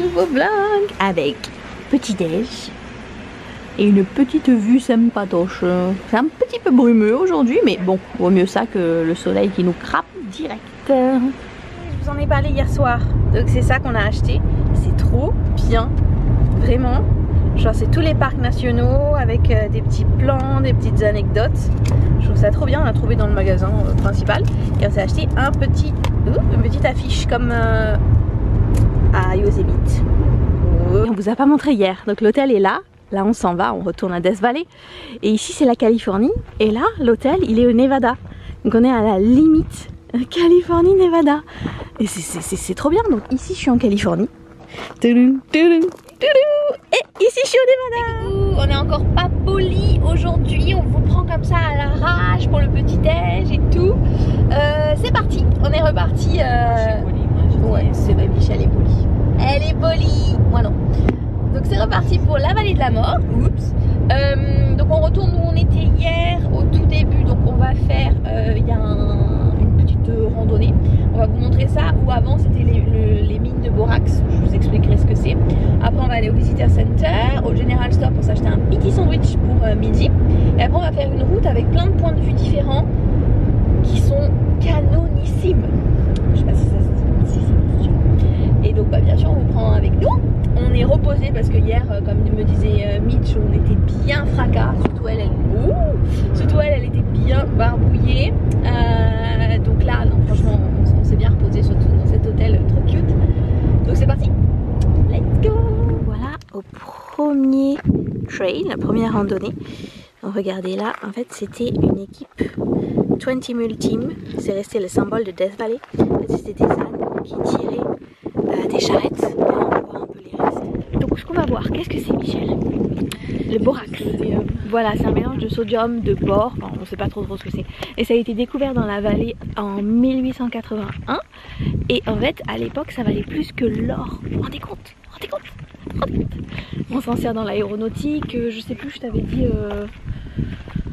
nouveau vlog avec petit déj et une petite vue sympatoche. C'est un petit peu brumeux aujourd'hui, mais bon, vaut mieux ça que le soleil qui nous crape direct. Je vous en ai parlé hier soir, donc c'est ça qu'on a acheté. C'est trop bien, vraiment. Genre c'est tous les parcs nationaux avec des petits plans, des petites anecdotes. Je trouve ça trop bien, on l'a trouvé dans le magasin principal. Et on s'est acheté une petite affiche comme à Yosemite. Et on vous a pas montré hier, donc l'hôtel est là. Là on s'en va, on retourne à Death Valley. Et ici c'est la Californie. Et là l'hôtel il est au Nevada. Donc on est à la limite Californie-Nevada. Et c'est trop bien, donc ici je suis en Californie. Et ici je suis au Nevada. On est encore pas poli aujourd'hui, on vous prend comme ça à l'arrache pour le petit déj et tout. C'est parti, on est reparti. Ouais, c'est vrai, Michel est polie. Elle est polie, moi non. Donc c'est reparti pour la vallée de la mort. Oups. Donc on retourne où on était hier au tout début. Donc on va faire, il y a une petite randonnée. On va vous montrer ça. Où avant c'était les mines de borax. Je vous expliquerai ce que c'est. Après on va aller au Visitor Center, au General Store pour s'acheter un petit sandwich pour midi. Et après on va faire une route avec plein de points de vue différents qui sont canonissimes. Je sais pas si ça se dit. Et donc bah, bien sûr on vous prend avec nous. On est reposé parce que hier, comme me disait Mitch, on était bien fracas. Surtout elle était bien barbouillée. Donc là, non, franchement, on s'est bien reposé, surtout dans cet hôtel trop cute. Donc c'est parti, let's go. Voilà, au premier trail, la première randonnée. Donc, regardez là, en fait c'était une équipe 20 Mule Team. C'est resté le symbole de Death Valley. En fait, c'était des ânes qui tiraient des charrettes. Donc ce qu'on va voir, qu'est-ce que c'est Michel? Le borax. Voilà, c'est un mélange de sodium, de bore, enfin, on ne sait pas trop ce que c'est. Et ça a été découvert dans la vallée en 1881. Et en fait, à l'époque, ça valait plus que l'or. Vous vous rendez compte? On s'en sert dans l'aéronautique, je sais plus, je t'avais dit...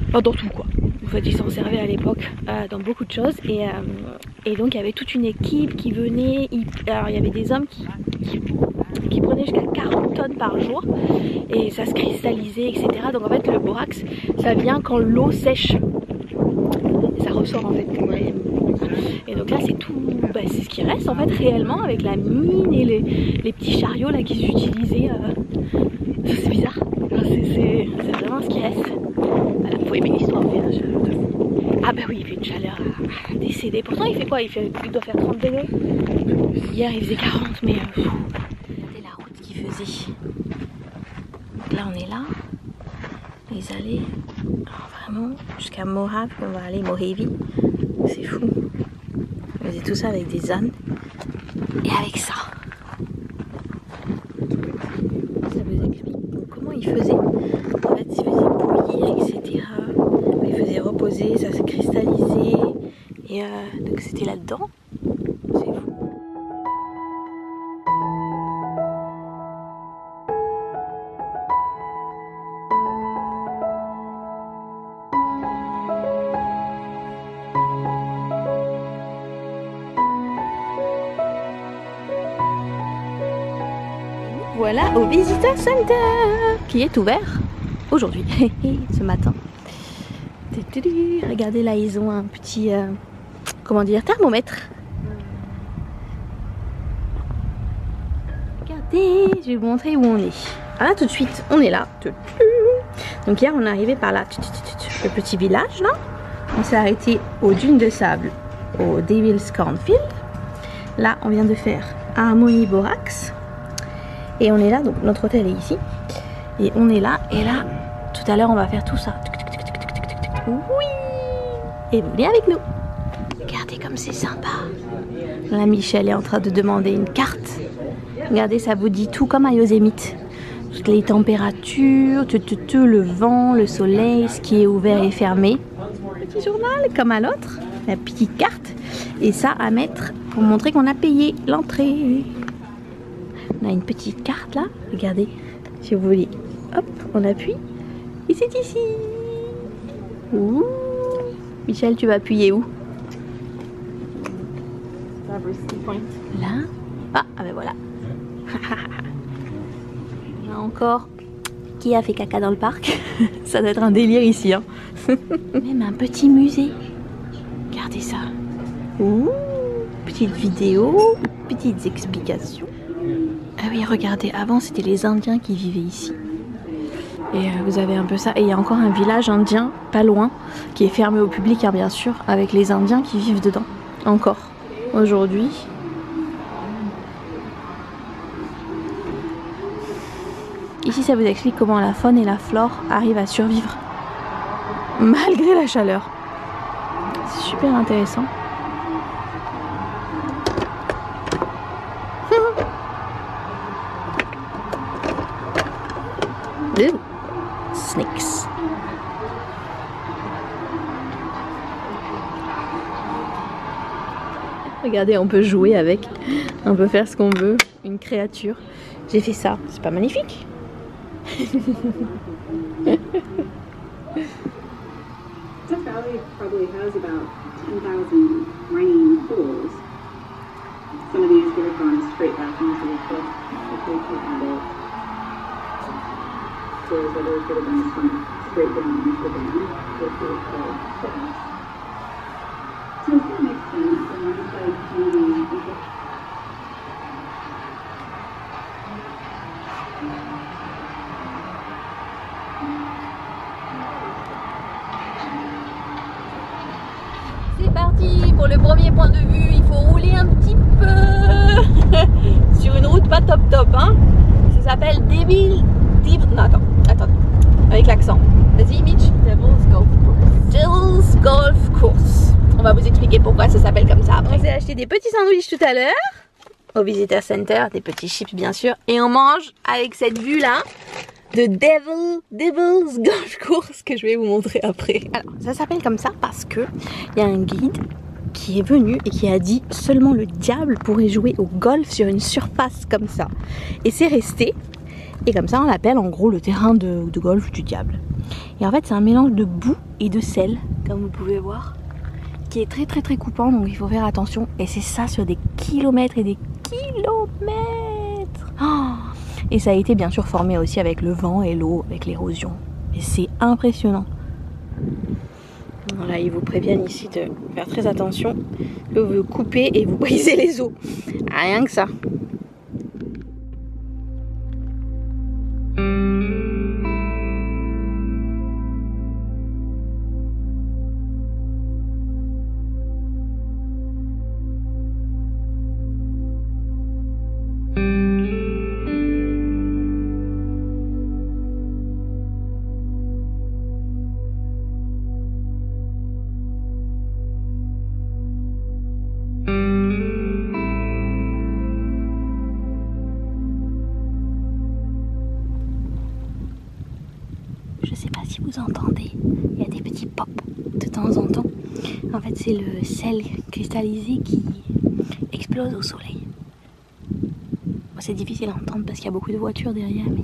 Enfin, dans tout quoi. En fait, ils s'en servaient à l'époque dans beaucoup de choses. Et donc, il y avait toute une équipe qui venait. Alors, il y avait des hommes qui prenaient jusqu'à 40 tonnes par jour. Et ça se cristallisait, etc. Donc, en fait, le borax, ça vient quand l'eau sèche. Et ça ressort, en fait. Ouais. Et donc là, c'est tout. Bah, c'est ce qui reste, en fait, réellement, avec la mine et les petits chariots là qu'ils utilisaient. C'est bizarre. C'est vraiment ce qui reste. Voilà, faut aimer l'histoire. Ah bah oui, il fait une chaleur décédée. Pourtant il fait quoi? Il doit faire 30 degrés. Hier il faisait 40, mais c'était la route qu'il faisait. Donc là on est là. Les allées, alors vraiment jusqu'à Mojave, on va aller Mojave. C'est fou. On faisait tout ça avec des ânes et avec ça. Ça vous explique comment il faisait. En fait il faisait bouillir, etc. Il faisait reposer, ça se cristallisait et donc c'était là-dedans. C'est fou. Voilà au Visitor Center qui est ouvert aujourd'hui, ce matin. Regardez là, ils ont un petit comment dire, thermomètre. Regardez, je vais vous montrer où on est. Ah là tout de suite, on est là. Donc hier on est arrivé par là, le petit village là. On s'est arrêté aux dunes de sable, au Devil's Cornfield. Là on vient de faire Harmony Borax. Et on est là, donc notre hôtel est ici. Et on est là, et là, tout à l'heure on va faire tout ça. Oui. Et vous venez avec nous. Regardez comme c'est sympa. Là Michel est en train de demander une carte. Regardez, ça vous dit tout comme à Yosemite. Toutes les températures, le vent, le soleil, ce qui est ouvert et fermé. Petit journal comme à l'autre. La petite carte. Et ça à mettre pour montrer qu'on a payé l'entrée. On a une petite carte là. Regardez, si vous voulez. Hop, on appuie. Et c'est ici. Ouh. Michel, tu vas appuyer où? Là. Ah ben voilà. On a encore qui a fait caca dans le parc. Ça doit être un délire ici. Hein. Même un petit musée. Regardez ça. Ouh, petite vidéo, petites explications. Ah oui, regardez, avant c'était les Indiens qui vivaient ici. Et vous avez un peu ça. Et il y a encore un village indien, pas loin, qui est fermé au public, hein, bien sûr, avec les Indiens qui vivent dedans. Encore. Aujourd'hui. Ici, ça vous explique comment la faune et la flore arrivent à survivre malgré la chaleur. C'est super intéressant. Snakes. Regardez, on peut jouer avec, on peut faire ce qu'on veut, une créature. J'ai fait ça, c'est pas magnifique? Death Valley probably has about 10,000 rain pools. Some of these would have gone straight back into the cliff if they could have it. Whereas others would have been sunk straight down into the dam if they could. So it kind of makes sense, and it's like maybe C'est parti pour le premier point de vue. Il faut rouler un petit peu sur une route pas top top, hein. Ça s'appelle non, attends, avec l'accent. Vas-y Mitch. Devil's Golf Course. Devil's Golf Course. On va vous expliquer pourquoi ça s'appelle comme ça après. On s'est acheté des petits sandwichs tout à l'heure au Visitor Center, des petits chips bien sûr, et on mange avec cette vue là de Devil's Golf Course que je vais vous montrer après. Alors ça s'appelle comme ça parce que il y a un guide qui est venu et qui a dit seulement le diable pourrait jouer au golf sur une surface comme ça, et c'est resté. Et comme ça on l'appelle en gros le terrain de golf du diable. Et en fait c'est un mélange de boue et de sel, comme vous pouvez voir, qui est très coupant, donc il faut faire attention. Et c'est ça sur des kilomètres et des kilomètres. Oh, et ça a été bien sûr formé aussi avec le vent et l'eau, avec l'érosion. Et c'est impressionnant. Voilà, ils vous préviennent ici de faire très attention, que vous coupez et vous brisez les os. Rien que ça. Je sais pas si vous entendez, il y a des petits pops de temps en temps. En fait c'est le sel cristallisé qui explose au soleil. Bon, c'est difficile à entendre parce qu'il y a beaucoup de voitures derrière, mais...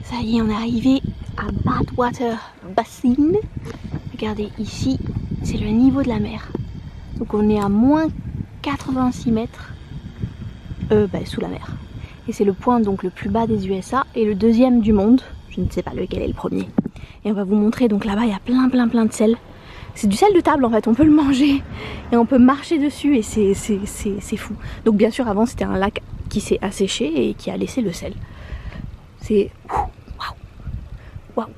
Ça y est, on est arrivé à Badwater Basin. Regardez, ici c'est le niveau de la mer. Donc on est à moins 86 mètres sous la mer. Et c'est le point donc le plus bas des USA et le deuxième du monde. Je ne sais pas lequel est le premier. Et on va vous montrer, donc là-bas il y a plein de sel. C'est du sel de table en fait, on peut le manger et on peut marcher dessus et c'est fou. Donc bien sûr avant c'était un lac qui s'est asséché et qui a laissé le sel. C'est waouh.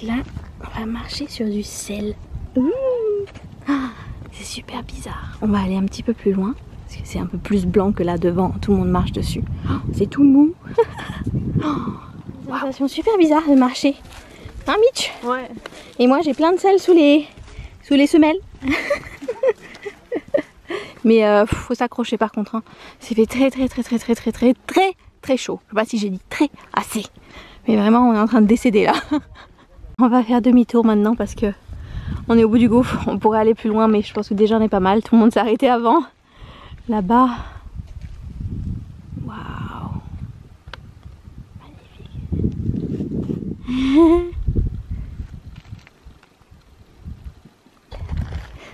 Là, on va marcher sur du sel. Ah, c'est super bizarre. On va aller un petit peu plus loin, parce que c'est un peu plus blanc que là devant. Tout le monde marche dessus. Oh, c'est tout mou. Sensation super bizarre de marcher. Hein Mitch? Ouais. Et moi j'ai plein de sel sous les semelles. Mais faut s'accrocher par contre. Hein. C'est fait très chaud. Je sais pas si j'ai dit très assez. Mais vraiment on est en train de décéder là. On va faire demi-tour maintenant parce que on est au bout du gouffre. On pourrait aller plus loin mais je pense que déjà on est pas mal. Tout le monde s'est arrêté avant. Là-bas. Waouh. Magnifique.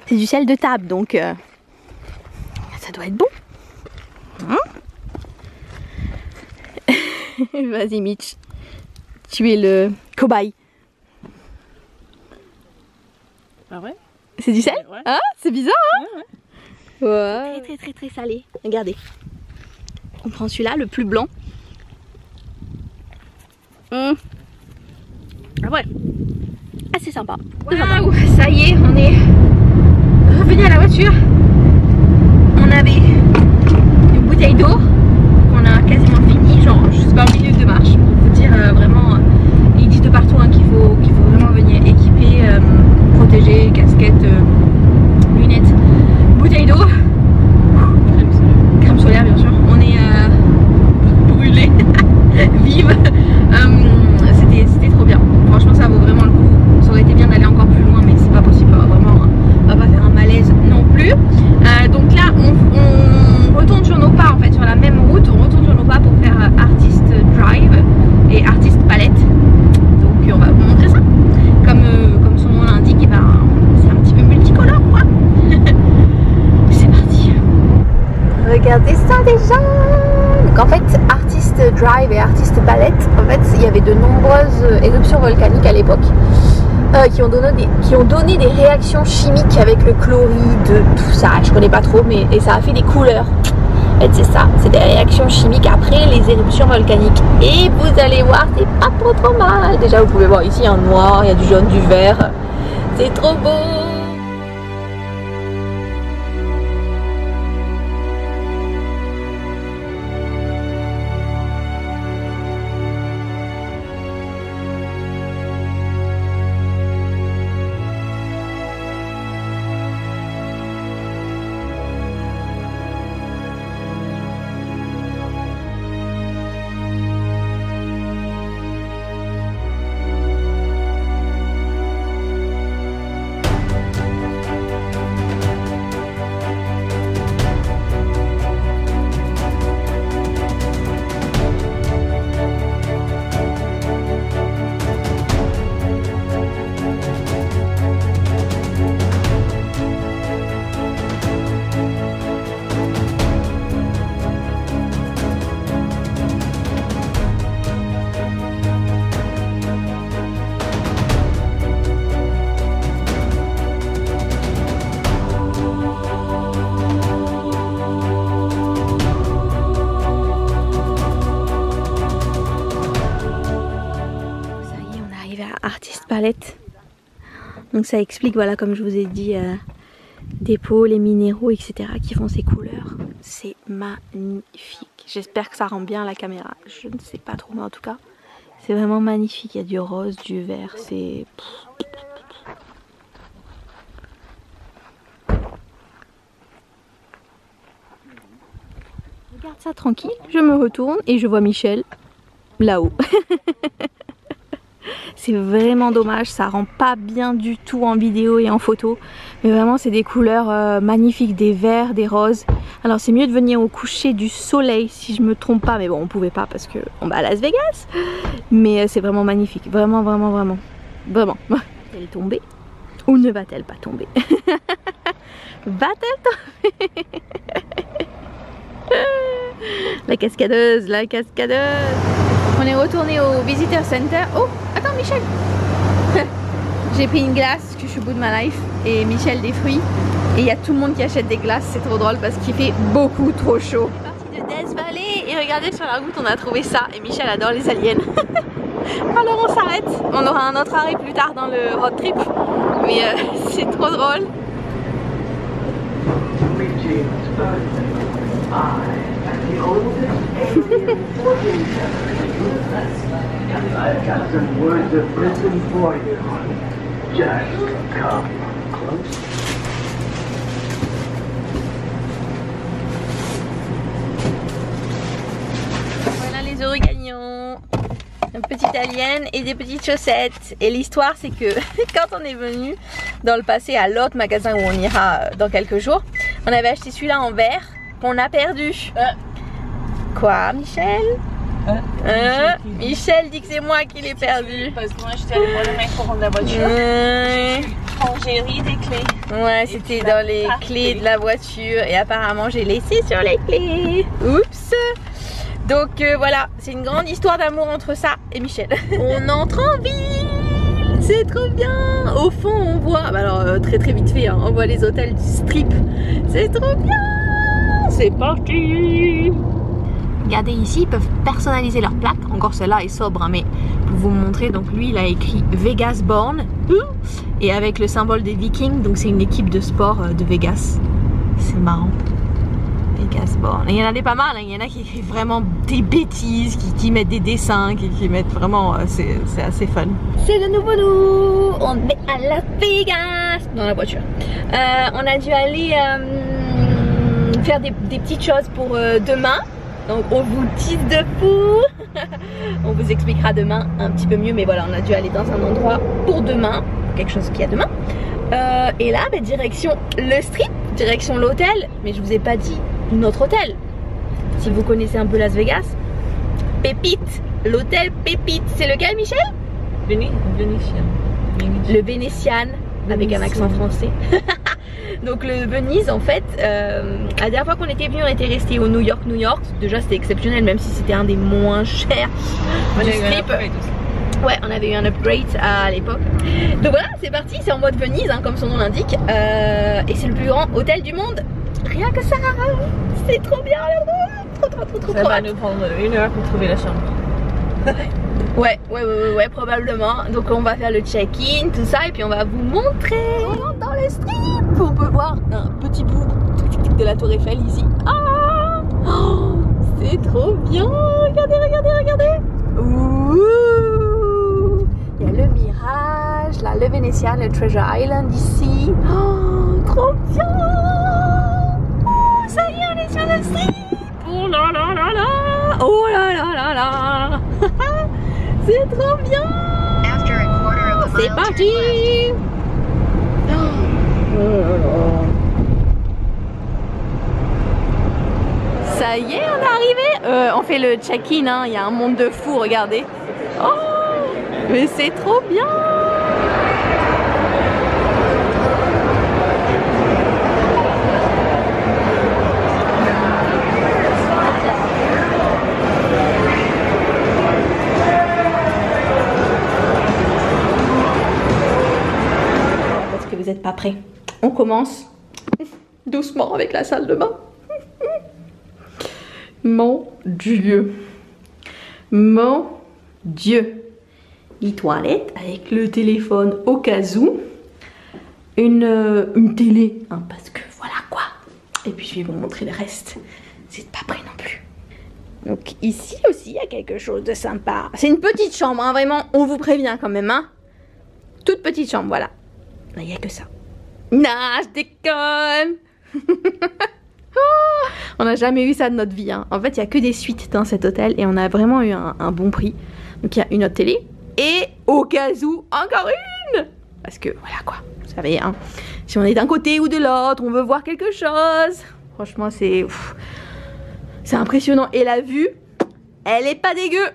C'est du sel de table, donc ça doit être bon. Hein? Vas-y Mitch, tu es le cobaye. Ah ouais? C'est du sel? Ouais. Ah, c'est bizarre hein? Ouais. Ouais. Très très très très salé. Regardez. On prend celui-là, le plus blanc. Ah ouais. Ah c'est sympa. Waouh, ça y est, on est revenu à la voiture. On avait une bouteille d'eau qu'on a quasiment fini, genre je sais pas, 1 minute de marche pour vous dire vraiment. Ils disent de partout hein, qu'il faut vraiment venir équipé, protégé, casquette, lunettes, bouteille d'eau, crème solaire bien sûr. On est brûlés, vive. C'était trop bien. Franchement ça vaut vraiment le coup. Ça aurait été bien d'aller encore plus loin mais c'est pas possible. Vraiment, on va pas faire un malaise non plus. Donc là on retourne sur nos pas en fait, sur la même route. On retourne sur nos pas pour faire Artist Drive et Artist Palette. Donc on va vous montrer ça. Comme son nom l'indique, et ben, c'est un petit peu multicolore quoi. C'est parti. Regardez ça déjà. Donc en fait Artist Drive et Artist Palette, en fait il y avait de nombreuses éruptions volcaniques à l'époque. Qui ont donné des réactions chimiques avec le chloride, tout ça, je connais pas trop, mais et ça a fait des couleurs. En fait c'est ça, c'est des réactions chimiques après les éruptions volcaniques. Et vous allez voir, c'est pas trop mal. Déjà vous pouvez voir ici, il y a un noir, il y a du jaune, du vert. C'est trop beau. Artist Palette. Donc ça explique, voilà, comme je vous ai dit, des peaux, les minéraux, etc. qui font ces couleurs. C'est magnifique. J'espère que ça rend bien à la caméra. Je ne sais pas trop, mais en tout cas, c'est vraiment magnifique. Il y a du rose, du vert, c'est... Regarde ça tranquille, je me retourne et je vois Michel là-haut. C'est vraiment dommage, ça rend pas bien du tout en vidéo et en photo. Mais vraiment c'est des couleurs magnifiques, des verts, des roses. Alors c'est mieux de venir au coucher du soleil si je me trompe pas. Mais bon, on pouvait pas parce qu'on va à Las Vegas. Mais c'est vraiment magnifique, vraiment. Va-t-elle tomber ou ne va-t-elle pas tomber? Va-t-elle tomber? La cascadeuse, la cascadeuse. On est retourné au Visitor Center. Oh, attends Michel. J'ai pris une glace que je suis au bout de ma life et Michel des fruits. Et il y a tout le monde qui achète des glaces, c'est trop drôle parce qu'il fait beaucoup trop chaud. On est parti de Death Valley et regardez sur la route on a trouvé ça et Michel adore les aliens. Alors on s'arrête, on aura un autre arrêt plus tard dans le road trip. Mais c'est trop drôle. I've got some words of wisdom for you. Just come close. Voilà les heureux gagnants. Une petite alien et des petites chaussettes. Et l'histoire c'est que quand on est venu dans le passé à l'autre magasin où on ira dans quelques jours, on avait acheté celui-là en vert qu'on a perdu. Quoi, Michel? Michel dit que c'est moi qui l'ai perdu. Parce que moi j'étais allée voir le mec pour rendre la voiture. J'ai ri des clés. Ouais, c'était dans les clés de la voiture et apparemment j'ai laissé sur les clés. Oups. Donc voilà, c'est une grande histoire d'amour entre ça et Michel. On entre en ville, c'est trop bien. Au fond on voit, bah alors très vite fait, hein, on voit les hôtels du Strip. C'est trop bien. C'est parti. Regardez ici, ils peuvent personnaliser leur plaque. Encore celle-là est sobre, hein, mais pour vous montrer, donc lui il a écrit Vegas Born et avec le symbole des Vikings, donc c'est une équipe de sport de Vegas. C'est marrant. Vegas Born. Et il y en a des pas mal, hein. Il y en a qui écrivent vraiment des bêtises, qui mettent des dessins, qui mettent vraiment, c'est assez fun. C'est de nouveau nous, on est à Las Vegas dans la voiture. On a dû aller faire des petites choses pour demain. Donc on vous tease de fou. On vous expliquera demain un petit peu mieux, mais voilà, on a dû aller dans un endroit pour demain, quelque chose qu'il y a demain. Et là, bah, direction le Strip, direction l'hôtel, mais je vous ai pas dit notre hôtel. Si vous connaissez un peu Las Vegas, Pépite, l'hôtel Pépite, c'est lequel, Michel? Vénitian. Le Vénitian, avec un accent français. Donc le Venise, en fait, la dernière fois qu'on était venu, on était resté au New York. Déjà c'était exceptionnel, même si c'était un des moins chers du Strip. Ouais, on avait eu un upgrade à l'époque. Donc voilà, c'est parti, c'est en mode Venise, hein, comme son nom l'indique. Et c'est le plus grand hôtel du monde. Rien que ça, c'est trop bien. Trop. Ça va nous prendre 1 heure pour trouver la chambre. Ouais, probablement. Donc on va faire le check-in, tout ça, et puis on va vous montrer. On rentre dans le Strip. On peut voir un petit bout de la Tour Eiffel ici. Ah, oh, c'est trop bien. Regardez. Ouh. Il y a le Mirage, là, le Vénitian, le Treasure Island ici. Oh, trop bien. Oh, ça y est, on est sur le Strip. Oh là là là là. Oh là là là là. C'est trop bien. C'est parti. Ça y est, on est arrivé. On fait le check-in, hein. Il y a un monde de fou, regardez. Oh, mais c'est trop bien. Vous n'êtes pas prêts. On commence doucement avec la salle de bain. Mon Dieu. Les toilettes avec le téléphone au cas où. Une télé, hein, parce que voilà quoi. Et puis je vais vous montrer le reste. C'est pas prêt non plus. Donc ici aussi il y a quelque chose de sympa. C'est une petite chambre, hein, vraiment. On vous prévient quand même. Hein. Toute petite chambre, voilà. Il n'y a que ça. Non, je déconne. Oh, on n'a jamais eu ça de notre vie, hein. En fait, il n'y a que des suites dans cet hôtel et on a vraiment eu un bon prix. Donc il y a une autre télé et au cas où, encore une. Parce que voilà quoi, vous savez, hein, si on est d'un côté ou de l'autre, on veut voir quelque chose. Franchement, c'est impressionnant. Et la vue, elle est pas dégueu.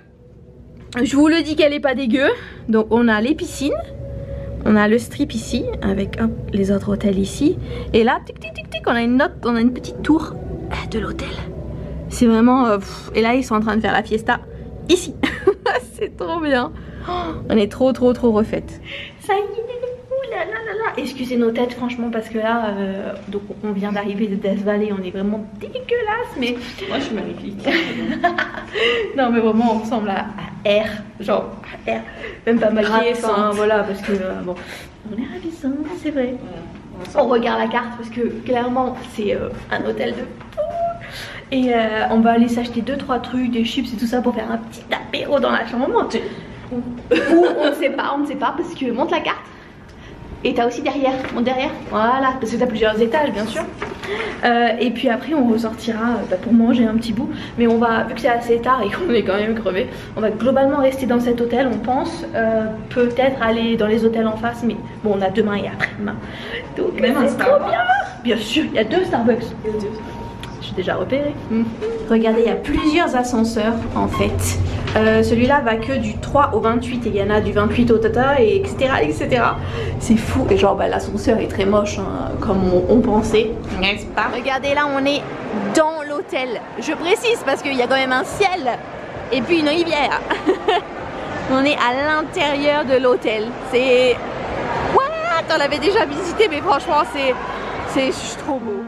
Je vous le dis qu'elle est pas dégueu. Donc on a les piscines. On a le Strip ici, avec hop, les autres hôtels ici. Et là, tic, on a une petite tour de l'hôtel. C'est vraiment... et là, ils sont en train de faire la fiesta ici. C'est trop bien. Oh, on est trop refaites. Ça y est, oulala. Excusez nos têtes, franchement, parce que là, donc on vient d'arriver de Death Valley. On est vraiment dégueulasse, mais... Moi, je suis magnifique. Non, mais vraiment, on ressemble à R. Genre, à R. Même pas maquillée, enfin, voilà, parce que, bon, on est ravissants, c'est vrai. On regarde la carte, parce que, clairement, c'est un hôtel de fou. Et on va aller s'acheter 2-3 trucs, des chips et tout ça pour faire un petit apéro dans la chambre. Ou on ne sait pas, parce que monte la carte. Et t'as aussi derrière, monte derrière, voilà, parce que t'as plusieurs étages bien sûr. Et puis après on ressortira pour manger un petit bout. Mais on va, vu que c'est assez tard et qu'on est quand même crevé, on va globalement rester dans cet hôtel, on pense. Peut-être aller dans les hôtels en face, mais bon, on a demain et après-demain. Donc c'est trop bien. Bien sûr, il y a 2 Starbucks. Je suis déjà repérée. Regardez, il y a plusieurs ascenseurs en fait. Celui-là va que du 3 au 28 et il y en a du 28 au Tata et etc. etc. C'est fou. Et genre bah, l'ascenseur est très moche hein, comme on pensait, n'est-ce pas? Regardez là on est dans l'hôtel. Je précise parce qu'il y a quand même un ciel et puis une rivière. On est à l'intérieur de l'hôtel. C'est... What? On l'avait déjà visité mais franchement c'est trop beau.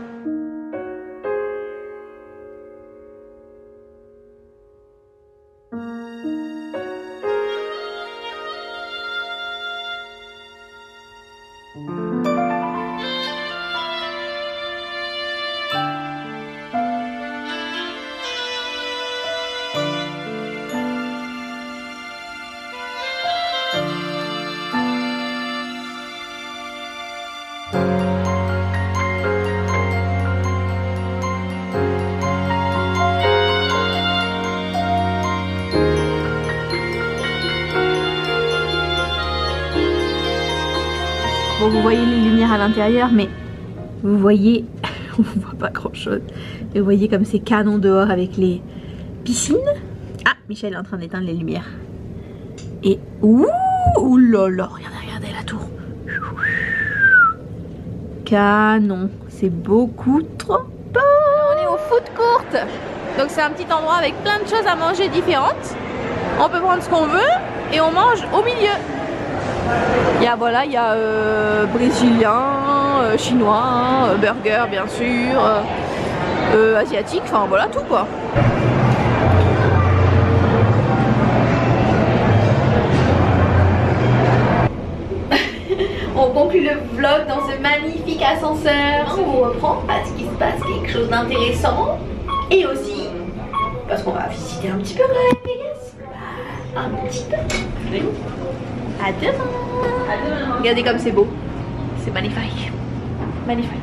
Bon, vous voyez les lumières à l'intérieur, mais vous voyez, on voit pas grand chose. Et vous voyez comme c'est canon dehors avec les piscines. Ah, Michel est en train d'éteindre les lumières. Et ouh là là, regardez la tour. Canon, c'est beaucoup trop beau. On est au food court, donc c'est un petit endroit avec plein de choses à manger différentes. On peut prendre ce qu'on veut et on mange au milieu. Il y a voilà, il y a brésilien, chinois, burger bien sûr, asiatique, enfin voilà tout quoi. On conclut le vlog dans ce magnifique ascenseur. On vous reprend parce qu'il se passe quelque chose d'intéressant et aussi parce qu'on va visiter un petit peu Vegas. Un petit peu. À demain. Regardez comme c'est beau. C'est magnifique. Magnifique.